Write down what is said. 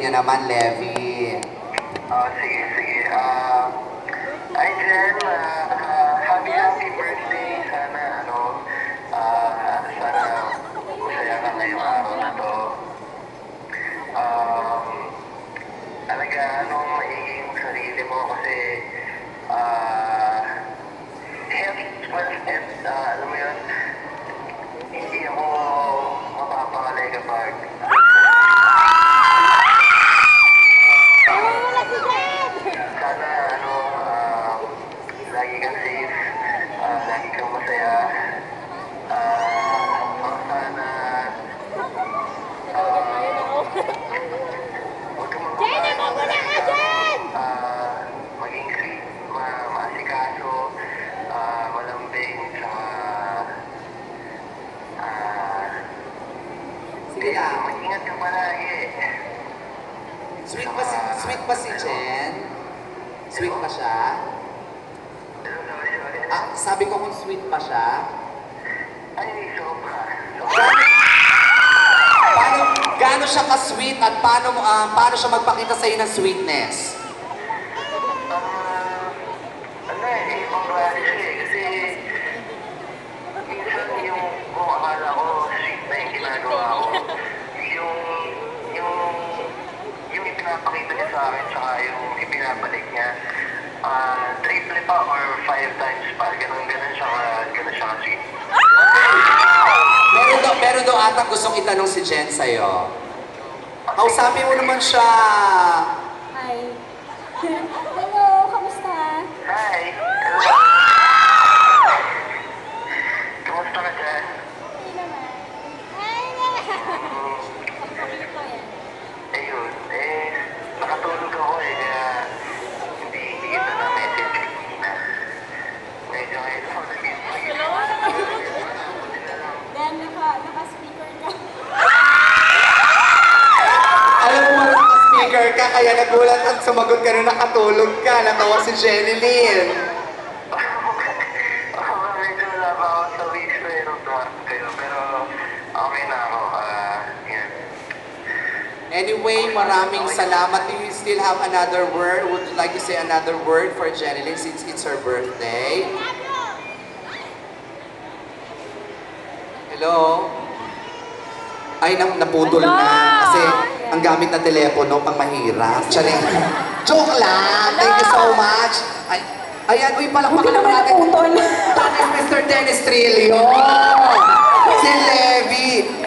niya naman, Levi. Sige, sige. Ay, Jen, happy birthday. Sana, sana masaya ka ngayong araw na to. Talaga, anong magiging sarili mo kasi, health first and, alam mo yun, hindi ako mapapakalay kapag sana, lagi kang safe, lagi kang masaya, sana, huwag kang maging sweet, maasikaso, malambing, saka, Sige na. mag-ingat ka palagi. Sweet ba si Jen? Sweet pa siya? Ah, sabi ko kung sweet pa siya. Ay, sobra. Gaano siya ka-sweet at paano siya magpakita sa'yo ng sweetness? Ibang klase siya eh. Kasi minsan kung akala ko sweet na yung ginagawa ko, yung ipinapakita niya sa akin, tsaka yung ipinabalik niya, triple pa or 5 times pa, ganun siya ka-sweet. Meron daw ata gustong itanong si Jen sa'yo. Kausapin mo naman siya. Hi. Hello, kamusta? Hi! Kumusta ka dyan? Okay naman. Hi naman. Kapatid ko yan. Ayun, nakatulog ako kaya hindi kita na message kanina. Medyo ngayon ako nag-isip. Then, naka-speaker ka. Alam mo, naka-speaker ka, kaya nagulat at sumagot ka na nakatulog ka. Natawa si Jenilyn. Medyo wala pa ako sa weeks na yun kayo, pero okay na ako. Yan. Anyway, maraming salamat. Do you still have another word? Would you like to say another word for Jenilyn since it's her birthday? Hello? Ay, naputol na. Kasi ang gamit na telepono pang mahirap. Charing. Joke lang! Thank you so much! Ay, ayan, uy, palakpakan naman natin. Mr. Dennis Trillo! Si Levi!